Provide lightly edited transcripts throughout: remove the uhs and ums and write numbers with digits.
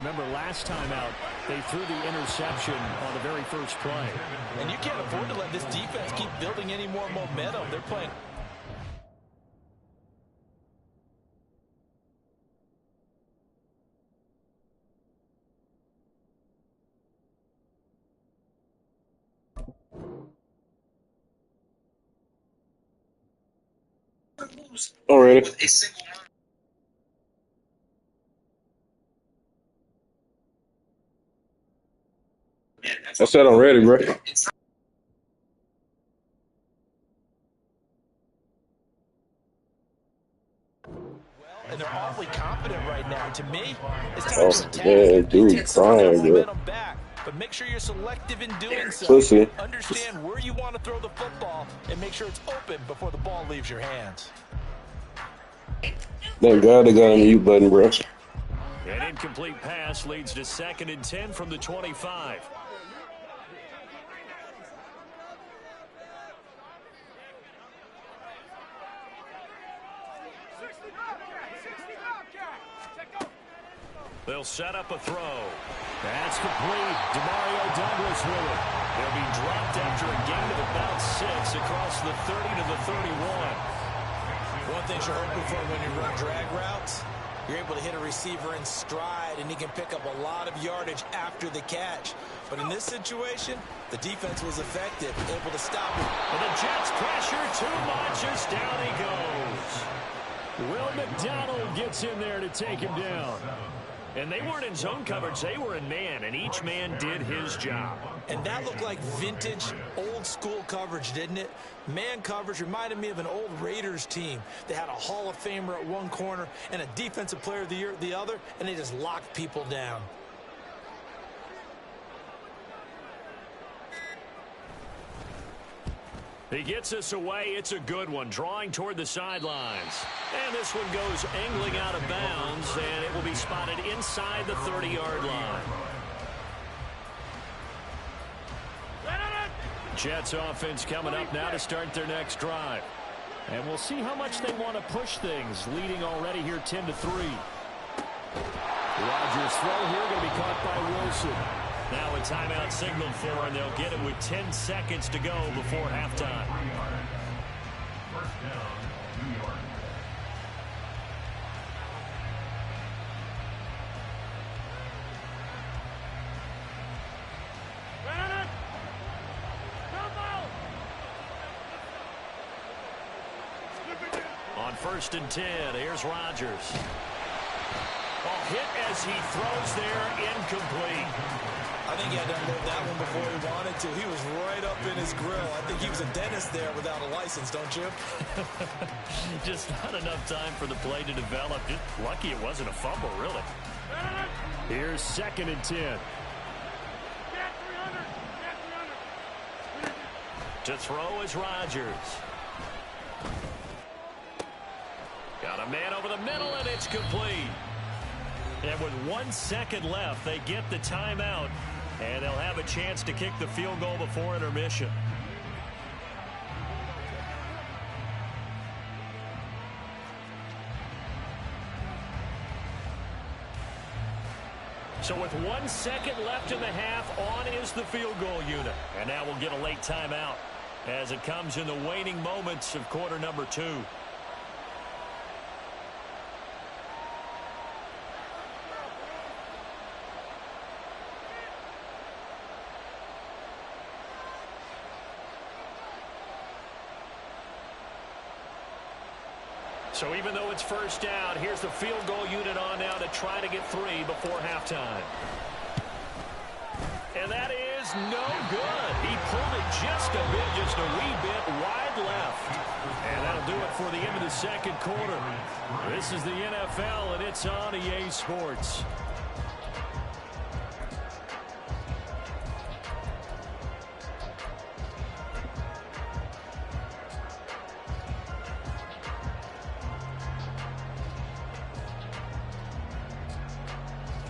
Remember last time out, they threw the interception on the very first play. And you can't afford to let this defense keep building any more momentum. They're playing. Already. I said I'm ready, bro. And they're awfully confident right now. To me, it's time Oh, to attack. man, dude, Take some of their crying, bro. momentum back, but make sure you're selective in doing so. Pussy. Understand where you want to throw the football and make sure it's open before the ball leaves your hands. Thank God they got a mute button, bro. An incomplete pass leads to 2nd and 10 from the 25. They'll set up a throw. That's complete. Demario Douglas with it. They'll be dropped after a gain of about 6 across the 30 to the 31. One thing you're hoping for when you run drag routes, you're able to hit a receiver in stride, and he can pick up a lot of yardage after the catch. But in this situation, the defense was effective, able to stop it. And the Jets pressure too much as down he goes. Will McDonald gets in there to take him down. And they weren't in zone coverage, they were in man, and each man did his job. And that looked like vintage, old-school coverage, didn't it? Man coverage reminded me of an old Raiders team. They had a Hall of Famer at one corner and a Defensive Player of the Year at the other, and they just locked people down. He gets us away. It's a good one, drawing toward the sidelines. And this one goes angling out of bounds, and it will be spotted inside the 30-yard line. Jets offense coming up now to start their next drive. And we'll see how much they want to push things, leading already here 10-3. Rodgers' throw here going to be caught by Wilson. Now a timeout signaled for, and they'll get it with 10 seconds to go before halftime. First down, New York. On 1st and 10, here's Rodgers. Ball hit as he throws there, incomplete. I think he had to unload that one before he wanted to. He was right up in his grill. I think he was a dentist there without a license, don't you? Just not enough time for the play to develop. Just lucky it wasn't a fumble, really. Here's 2nd and 10. To throw is Rodgers. Got a man over the middle, and it's complete. And with 1 second left, they get the timeout, and they'll have a chance to kick the field goal before intermission. So with 1 second left in the half, on is the field goal unit. And now we'll get a late timeout as it comes in the waning moments of quarter number 2. So even though it's first down, here's the field goal unit on now to try to get 3 before halftime. And that is no good. He pulled it just a bit, just a wee bit wide left. And that'll do it for the end of the second quarter. This is the NFL, and it's on EA Sports.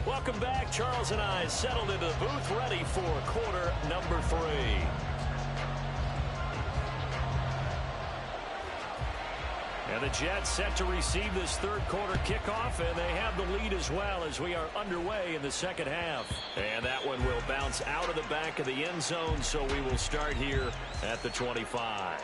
Welcome back. Charles and I settled into the booth, ready for quarter number 3. And the Jets set to receive this third quarter kickoff, and they have the lead as well as we are underway in the second half. And that one will bounce out of the back of the end zone, so we will start here at the 25.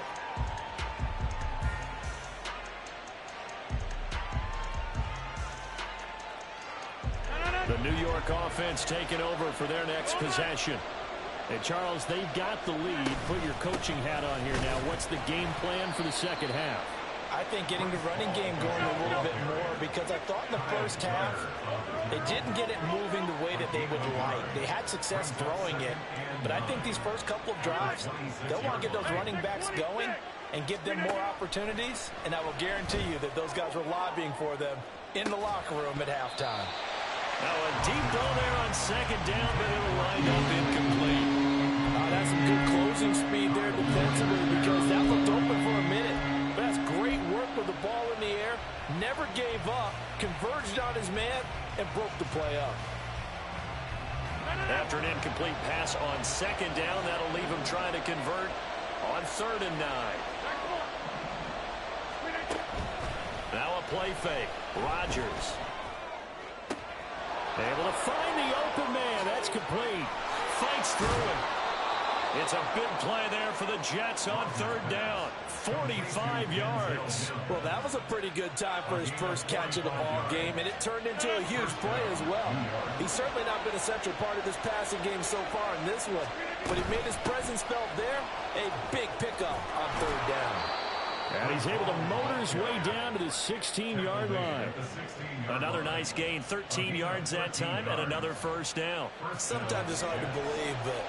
The New York offense taking over for their next possession. And Charles, they've got the lead. Put your coaching hat on here now. What's the game plan for the second half? I think getting the running game going a little bit more, because I thought in the first half they didn't get it moving the way that they would like. They had success throwing it, but I think these first couple of drives, they'll want to get those running backs going and give them more opportunities, and I will guarantee you that those guys were lobbying for them in the locker room at halftime. Now a deep ball there on second down, but it'll line up incomplete. That's some good closing speed there defensively, because that looked open for a minute. But that's great work with the ball in the air. Never gave up, converged on his man, and broke the play up. After an incomplete pass on second down, that'll leave him trying to convert on 3rd and 9. Now a play fake. Rodgers. Able to find the open man. That's complete. Fights through it. It's a big play there for the Jets on 3rd down. 45 yards. Well, that was a pretty good time for his first catch of the ball game, and it turned into a huge play as well. He's certainly not been a central part of this passing game so far in this one, but he made his presence felt there. A big pickup on 3rd down. And he's able to motor his way down to the 16-yard line. Another nice gain, 13 yards that time, and another first down. Sometimes it's hard to believe, but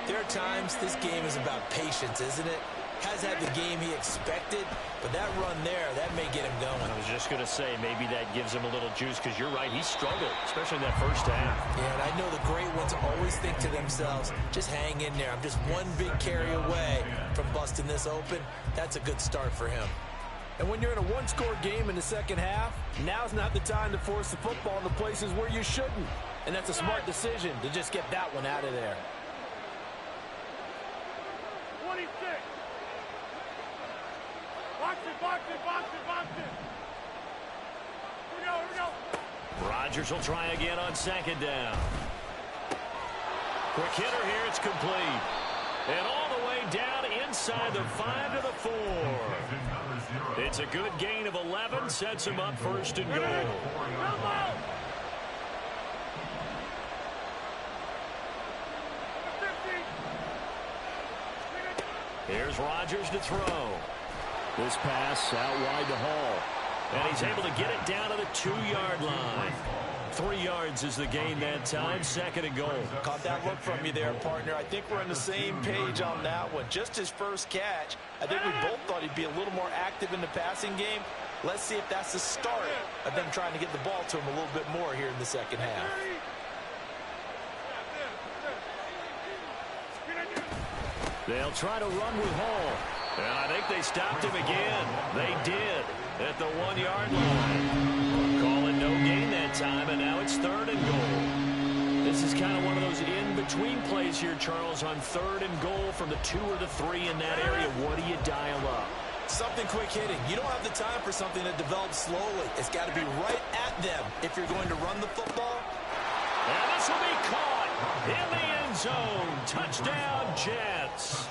there are times this game is about patience, isn't it? Has had the game he expected, but that run there, that may get him going. I was just going to say, maybe that gives him a little juice, because you're right, he struggled, especially in that first half. Yeah, and I know the great ones always think to themselves, just hang in there. I'm just one big carry away from busting this open. That's a good start for him. And when you're in a one-score game in the second half, now's not the time to force the football in the places where you shouldn't. And that's a smart decision to just get that one out of there. 26. Box it, box it, box it, box it. Here we go. Rodgers will try again on second down. Quick hitter here, it's complete. And all the way down inside the 5 to the 4. It's a good gain of 11, sets him up 1st and goal. Here's Rodgers to throw. This pass out wide to Hall. And he's able to get it down to the 2-yard line. 3 yards is the gain that time, 2nd and goal. Caught that look from you there, partner. I think we're on the same page on that one. Just his first catch. I think we both thought he'd be a little more active in the passing game. Let's see if that's the start of them trying to get the ball to him a little bit more here in the second half. They'll try to run with Hall. And I think they stopped him again. They did at the 1-yard line. Calling no gain that time, and now it's 3rd and goal. This is kind of one of those in-between plays here, Charles, on 3rd and goal from the 2 or the 3 in that area. What do you dial up? Something quick hitting. You don't have the time for something that develops slowly. It's got to be right at them if you're going to run the football. And this will be caught in the end zone. Touchdown, Jets.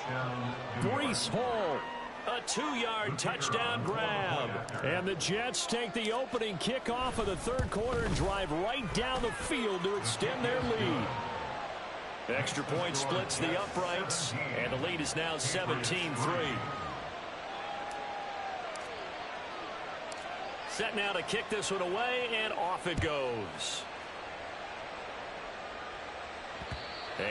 Breece Hall, a 2-yard touchdown grab. And the Jets take the opening kickoff of the 3rd quarter and drive right down the field to extend their lead. Extra point splits the uprights, and the lead is now 17-3. Set now to kick this one away, and off it goes.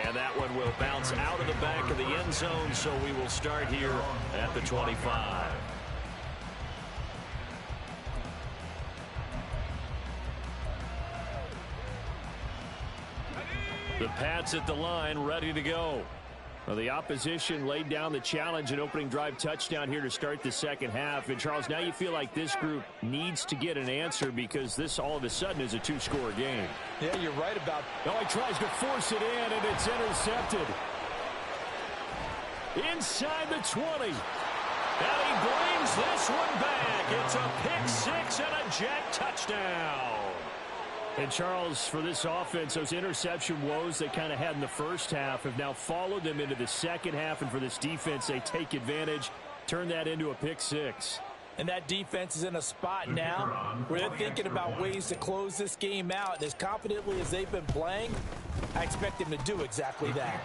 And that one will bounce out of the back of the end zone, so we will start here at the 25. The Pats at the line, ready to go. Well, the opposition laid down the challenge, an opening drive touchdown here to start the second half. And, Charles, now you feel like this group needs to get an answer because this all of a sudden is a 2-score game. Yeah, you're right about. Oh, he tries to force it in, and it's intercepted. Inside the 20. And he brings this one back. It's a pick six and a Jet touchdown. And, Charles, for this offense, those interception woes they kind of had in the first half have now followed them into the second half. And for this defense, they take advantage, turn that into a pick six. And that defense is in a spot now where they're thinking about ways to close this game out. And as confidently as they've been playing, I expect them to do exactly that.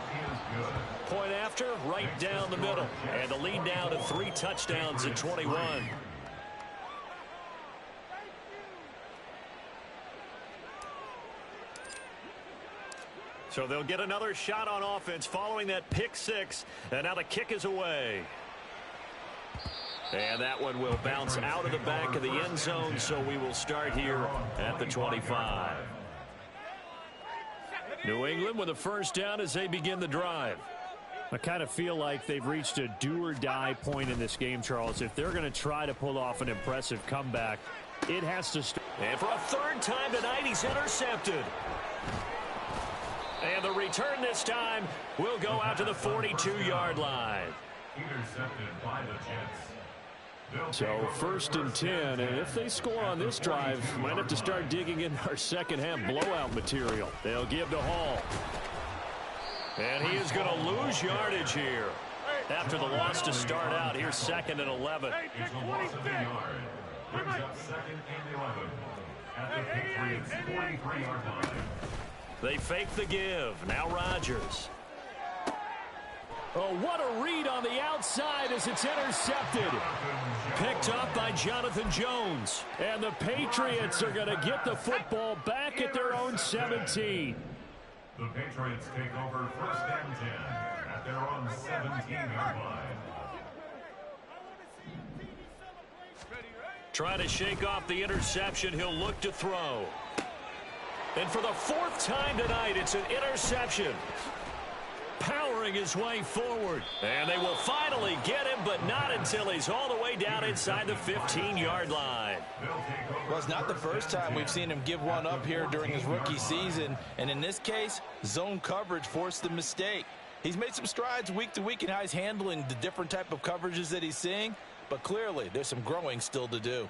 Point after, right down the middle. And the lead down to 3 touchdowns at 21. So they'll get another shot on offense following that pick six. And now the kick is away. And that one will bounce out of the back of the end zone, so we will start here at the 25. New England with a first down as they begin the drive. I kind of feel like they've reached a do-or-die point in this game, Charles. If they're going to try to pull off an impressive comeback, it has to start. And for a third time tonight, he's intercepted. And the return this time will go out to the 42-yard line. Intercepted by the Jets. So 1st and 10, and if they score on this drive, might have to start digging in our second half blowout material. They'll give to Hall. And he is going to lose yardage here. After the loss to start out, here's 2nd and 11. Hey, It's a loss of a yard. Brings up 2nd and 11 at the Patriots' 43-yard line. They fake the give. Now Rodgers. Oh, what a read on the outside as it's intercepted. Picked up by Jonathan Jones. And the Patriots are going to get the football back at their own 17. The Patriots take over 1st and 10 at their own 17-yard line. Trying to shake off the interception. He'll look to throw. And for the 4th time tonight, it's an interception. Powering his way forward. And they will finally get him, but not until he's all the way down inside the 15-yard line. Well, it's not the first time we've seen him give one up here during his rookie season. And in this case, zone coverage forced the mistake. He's made some strides week to week in how he's handling the different type of coverages that he's seeing. But clearly, there's some growing still to do.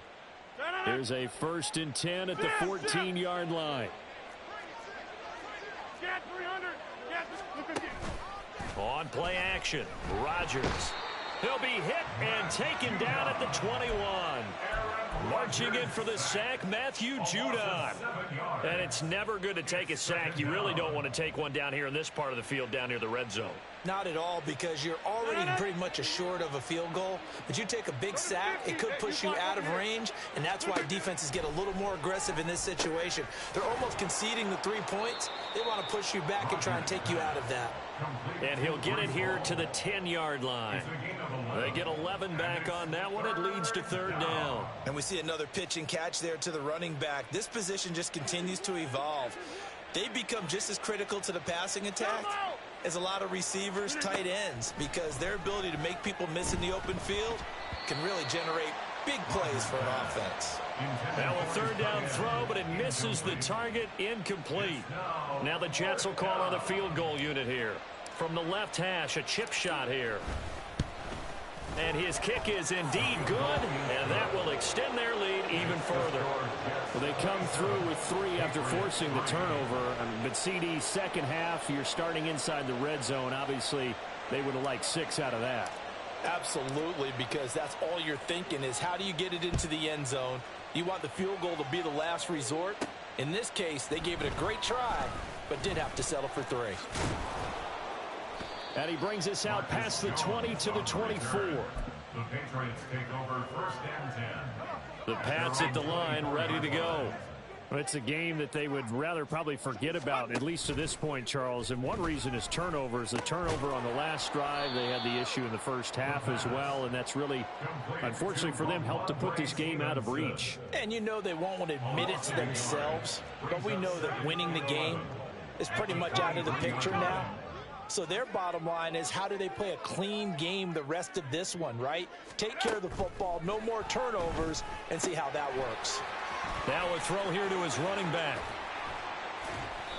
Here's a 1st and 10 at the 14-yard line. Get 300. On play action, Rodgers. He'll be hit and taken down at the 21. Marching in for the sack, Matthew Judon. And it's never good to take a sack. You really don't want to take one down here in this part of the field down near the red zone. Not at all, because you're already pretty much assured of a field goal. But you take a big sack, it could push you out of range, and that's why defenses get a little more aggressive in this situation. They're almost conceding the 3 points. They want to push you back and try and take you out of that. And he'll get it here to the 10-yard line. They get 11 back on that one. It leads to 3rd down. And we see another pitch and catch there to the running back. This position just continues to evolve. They become just as critical to the passing attack as a lot of receivers, tight ends, because their ability to make people miss in the open field can really generate big plays for an offense. Now a 3rd down throw, but it misses the target, incomplete. Now the Jets will call on the field goal unit here. From the left hash, a chip shot here. And his kick is indeed good, and that will extend their lead even further. Well, they come through with 3 after forcing the turnover. But CD, second half, you're starting inside the red zone. Obviously, they would have liked 6 out of that. Absolutely, because that's all you're thinking is how do you get it into the end zone? You want the field goal to be the last resort. In this case, they gave it a great try, but did have to settle for 3. And he brings us out past the 20 to the 24. The Patriots take over 1st and 10. The Pats at the line, ready to go. Well, it's a game that they would rather probably forget about, at least to this point, Charles. And one reason is turnovers. The turnover on the last drive, they had the issue in the first half as well. And that's really, unfortunately for them, helped to put this game out of reach. And you know they won't want to admit it to themselves. But we know that winning the game is pretty much out of the picture now. So their bottom line is how do they play a clean game the rest of this one, right? Take care of the football, no more turnovers, and see how that works. Now a throw here to his running back.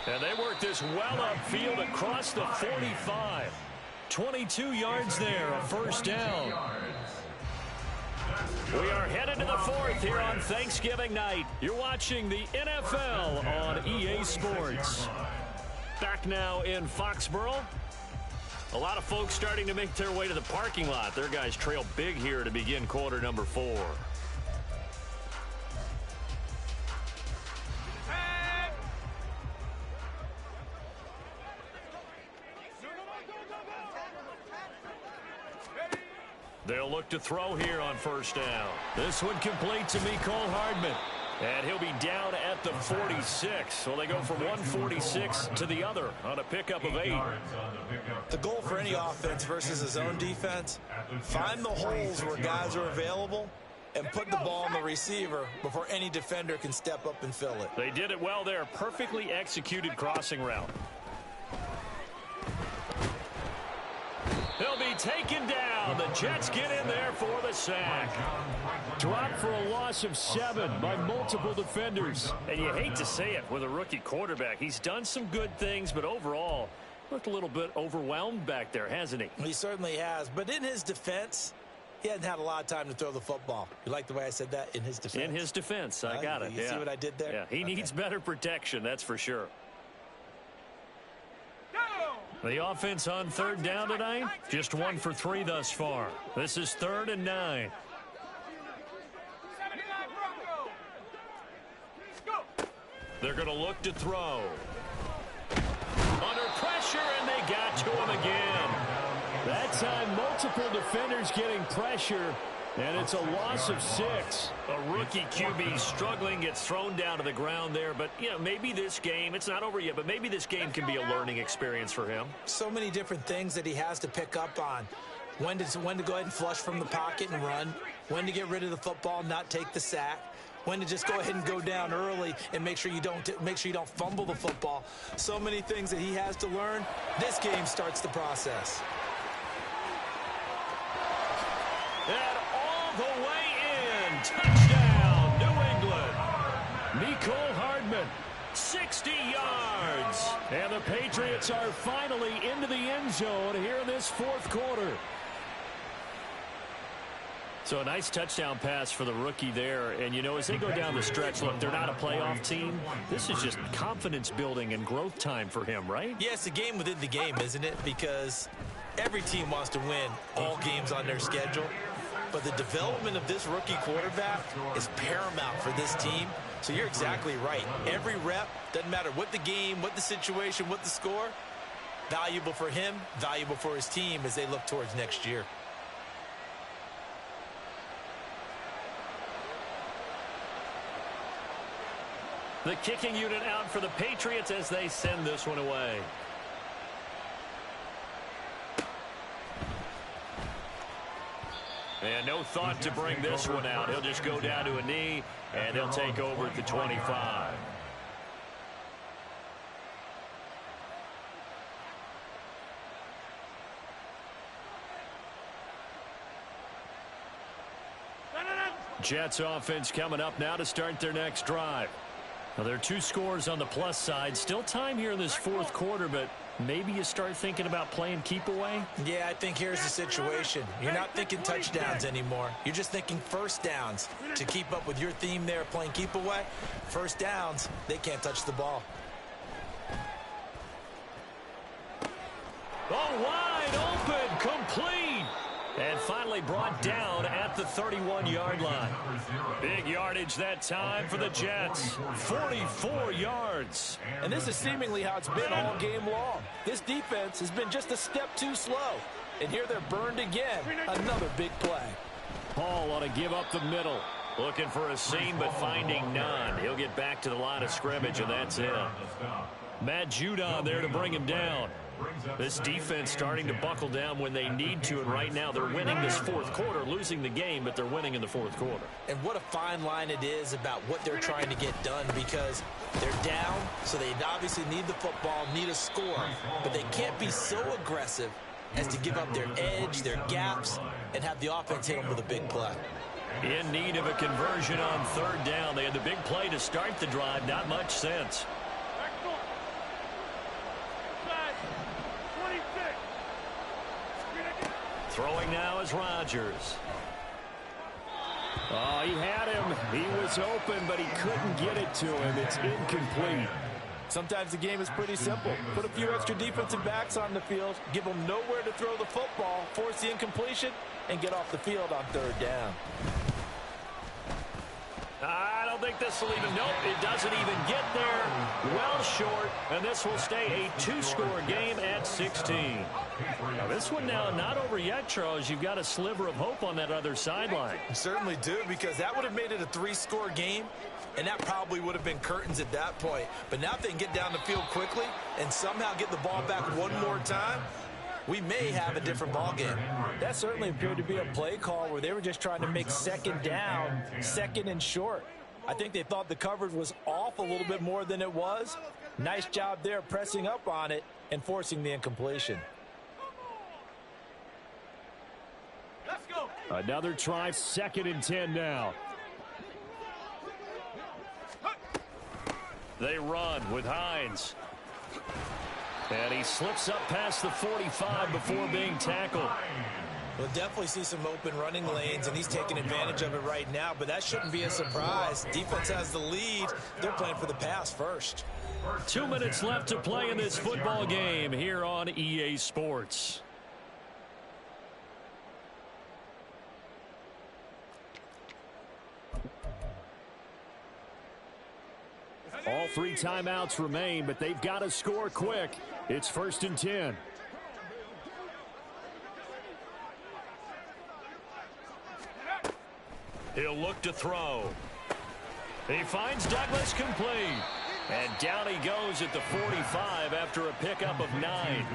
And they work this well upfield across the 45. 22 yards there, a 1st down. We are headed to the fourth here on Thanksgiving night. You're watching the NFL on EA Sports. Back now in Foxborough. A lot of folks starting to make their way to the parking lot. Their guys trail big here to begin quarter number 4. They'll look to throw here on first down. This one complete to Mecole Hardman. And he'll be down at the 46. So they go from 146 to the other on a pickup of 8. The goal for any offense versus his own defense, find the holes where guys are available and put the ball on the receiver before any defender can step up and fill it. They did it well there. Perfectly executed crossing route. He'll be taken down. The Jets get in there for the sack. Dropped for a loss of 7 by multiple defenders. And you hate to say it with a rookie quarterback. He's done some good things, but overall, looked a little bit overwhelmed back there, hasn't he? He certainly has. But in his defense, he hadn't had a lot of time to throw the football. You like the way I said that? In his defense. In his defense. I got it. You see what I did there? Yeah, he needs better protection, that's for sure. The offense on third down tonight, just 1 for 3 thus far. This is 3rd and 9. They're going to look to throw. Under pressure, and they got to him again. That time, multiple defenders getting pressure, and it's a loss of 6. A rookie QB struggling, gets thrown down to the ground there. But, you know, maybe this game, it's not over yet, but maybe this game can be a learning experience for him. So many different things that he has to pick up on. When to go ahead and flush from the pocket and run. When to get rid of the football, not take the sack. When to just go ahead and go down early and make sure you don't fumble the football. So many things that he has to learn. This game starts the process. And all the way in. Touchdown, New England. Mecole Hardman, 60 yards. And the Patriots are finally into the end zone here in this 4th quarter. So a nice touchdown pass for the rookie there. And, you know, as they go down the stretch, look, they're not a playoff team. This is just confidence building and growth time for him, right? Yeah, it's a game within the game, isn't it? Because every team wants to win all games on their schedule. But the development of this rookie quarterback is paramount for this team. So you're exactly right. Every rep, doesn't matter what the game, what the situation, what the score, valuable for him, valuable for his team as they look towards next year. The kicking unit out for the Patriots as they send this one away. And no thought to bring this one out. He'll just go down to a knee, and he'll take over at the 25. Jets offense coming up now to start their next drive. Now, there are 2 scores on the plus side. Still time here in this 4th quarter, but maybe you start thinking about playing keep away? Yeah, I think here's the situation. You're not thinking touchdowns anymore. You're just thinking first downs. To keep up with your theme there, playing keep away, first downs, they can't touch the ball. Oh, wide open, complete. And finally brought down at the 31-yard line. Big yardage that time for the Jets. 44 yards. And this is seemingly how it's been all game long. This defense has been just a step too slow. And here they're burned again. Another big play. Paul ought to give up the middle. Looking for a seam, but finding none. He'll get back to the line of scrimmage, and that's it. Matt Judon there to bring him down. This defense starting to buckle down when they need to, and right now they're winning this 4th quarter, losing the game, but they're winning in the 4th quarter. And what a fine line it is about what they're trying to get done, because they're down, so they obviously need the football, need a score, but they can't be so aggressive as to give up their edge, their gaps, and have the offense hit them with a big play. In need of a conversion on 3rd down. They had the big play to start the drive, not much sense. Throwing now is Rodgers. Oh, he had him. He was open, but he couldn't get it to him. It's incomplete. Sometimes the game is pretty simple. Put a few extra defensive backs on the field, give them nowhere to throw the football, force the incompletion, and get off the field on third down. I don't think this will even, nope, it doesn't even get there. Well short, and this will stay a two-score game at 16. Now this one now not over yet, Charles. You've got a sliver of hope on that other sideline. You certainly do, because that would have made it a three-score game, and that probably would have been curtains at that point. But now if they can get down the field quickly and somehow get the ball back one more time, we may have a different ball game. That certainly appeared to be a play call where they were just trying to make second down, second and short. I think they thought the coverage was off a little bit more than it was. Nice job there pressing up on it and forcing the incompletion. Let's go. Another try, 2nd and 10 now. They run with Hines. And he slips up past the 45 before being tackled. We'll definitely see some open running lanes, and he's taking advantage of it right now, but that shouldn't be a surprise. Defense has the lead. They're playing for the pass first. 2 minutes left to play in this football game here on EA Sports. All 3 timeouts remain, but they've got to score quick. It's 1st and 10. He'll look to throw. He finds Douglas complete. And down he goes at the 45 after a pickup of 9.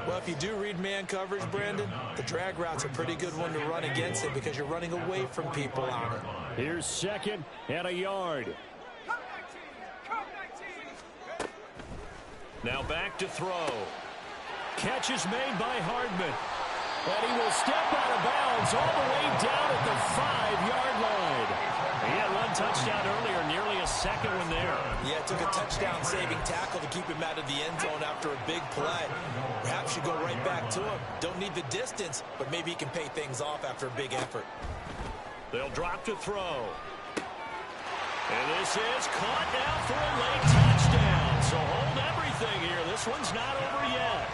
Well, if you do read man coverage, Brandon, the drag route's a pretty good one to run against it because you're running away from people on it. Here's 2nd and a yard. Now back to throw. Catch is made by Hardman. And he will step out of bounds all the way down at the 5-yard line. He had 1 touchdown earlier, nearly a second one there. Yeah, it took a touchdown-saving tackle to keep him out of the end zone after a big play. Perhaps you go right back to him. Don't need the distance, but maybe he can pay things off after a big effort. They'll drop to throw. And this is caught now for a late touchdown. So hold everything here. This one's not over yet.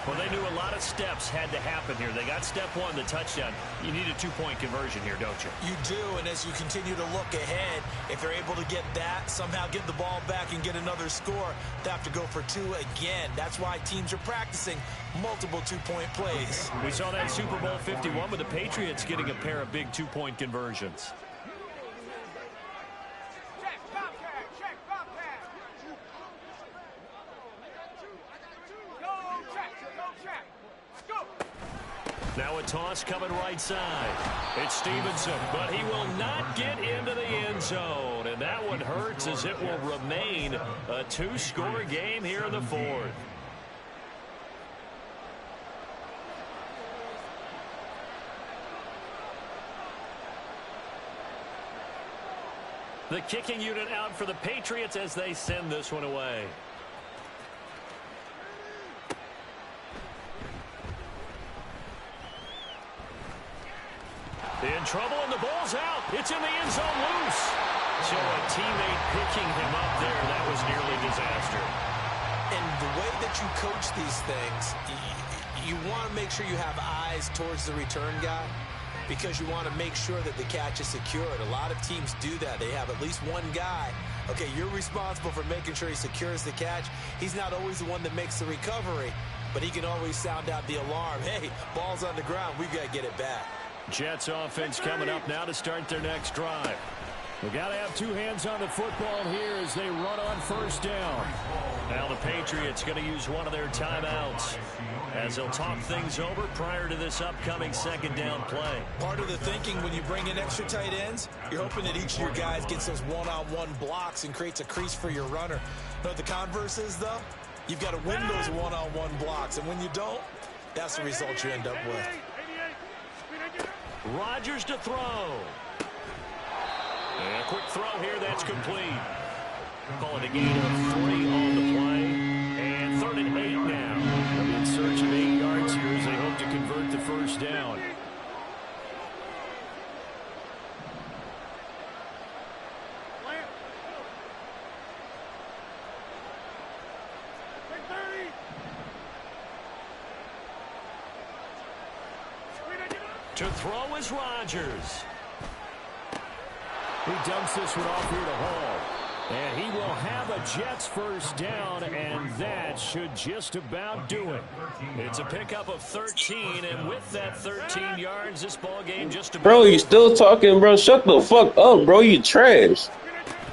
Well, they knew a lot of steps had to happen here. They got step 1, the touchdown. You need a 2-point conversion here, don't you? You do, and as you continue to look ahead, if they're able to get that, somehow get the ball back and get another score, they have to go for 2 again. That's why teams are practicing multiple 2-point plays. We saw that Super Bowl 51 with the Patriots getting a pair of big 2-point conversions. Now a toss coming right side. It's Stevenson, but he will not get into the end zone. And that one hurts as it will remain a 2-score game here in the 4th. The kicking unit out for the Patriots as they send this one away. In trouble, and the ball's out. It's in the end zone loose. So a teammate picking him up there, that was nearly disaster. And the way that you coach these things, you want to make sure you have eyes towards the return guy because you want to make sure that the catch is secured. A lot of teams do that. They have at least one guy. Okay, you're responsible for making sure he secures the catch. He's not always the one that makes the recovery, but he can always sound out the alarm. Hey, ball's on the ground. We've got to get it back. Jets offense coming up now to start their next drive. We've got to have 2 hands on the football here as they run on 1st down. Now the Patriots going to use one of their timeouts as they'll talk things over prior to this upcoming 2nd down play. Part of the thinking when you bring in extra tight ends, you're hoping that each of your guys gets those one-on-one blocks and creates a crease for your runner. But the converse is, though, you've got to win those one-on-one blocks. And when you don't, that's the result you end up with. Rodgers to throw. And a quick throw here, that's complete. Call it a gain of 3 on the play. And 3rd and 8 now. They'll be in search of 8 yards here as they hope to convert the 1st down. To throw is Rodgers. He dumps this one off here to Hall. And he will have a Jets first down, and that should just about do it. It's a pickup of 13, and with that 13 yards, this ball game just about Bro, you still talking, bro? Shut the fuck up, bro. You trash.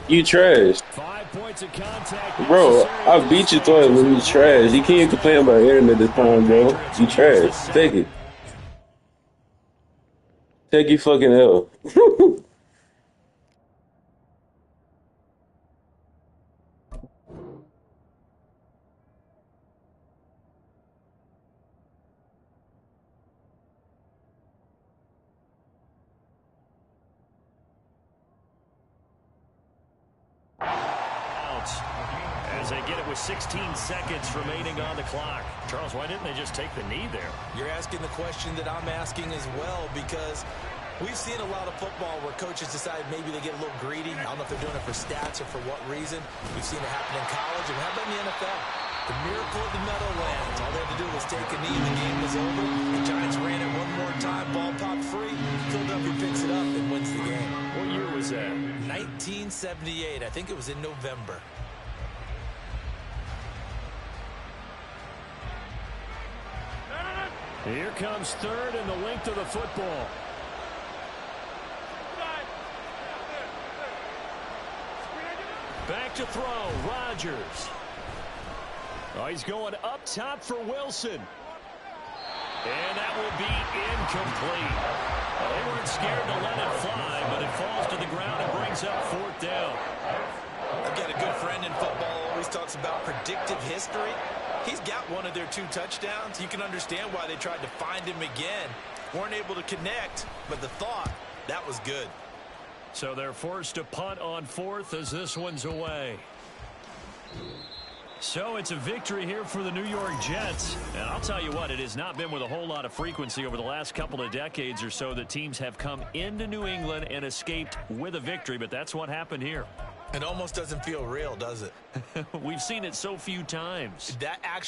You trash. 5 points of contact. Bro, I beat you twice when you trash. You can't complain about internet this time, bro. You trash. Take it. Take your fucking L. As they get it with 16 seconds remaining on the clock. Charles, why didn't they just take the knee there? You're asking the question that I'm asking as well, because we've seen a lot of football where coaches decide maybe they get a little greedy. I don't know if they're doing it for stats or for what reason. We've seen it happen in college, and how about in the NFL? The miracle of the Meadowlands. All they had to do was take a knee, the game was over. The Giants ran it one more time, ball popped free. Philadelphia picks it up and wins the game. What year was that? 1978. I think it was in November. Here comes third and the length of the football. Back to throw, Rodgers. Oh, he's going up top for Wilson. And that will be incomplete. Well, they weren't scared to let it fly, but it falls to the ground and brings up fourth down. I've got a good friend in football, always talks about predictive history. He's got one of their 2 touchdowns. You can understand why they tried to find him again. Weren't able to connect, but the thought, that was good. So they're forced to punt on fourth as this one's away. So it's a victory here for the New York Jets. And I'll tell you what, it has not been with a whole lot of frequency over the last couple of decades or so that teams have come into New England and escaped with a victory, but that's what happened here. It almost doesn't feel real, does it? We've seen it so few times. That actually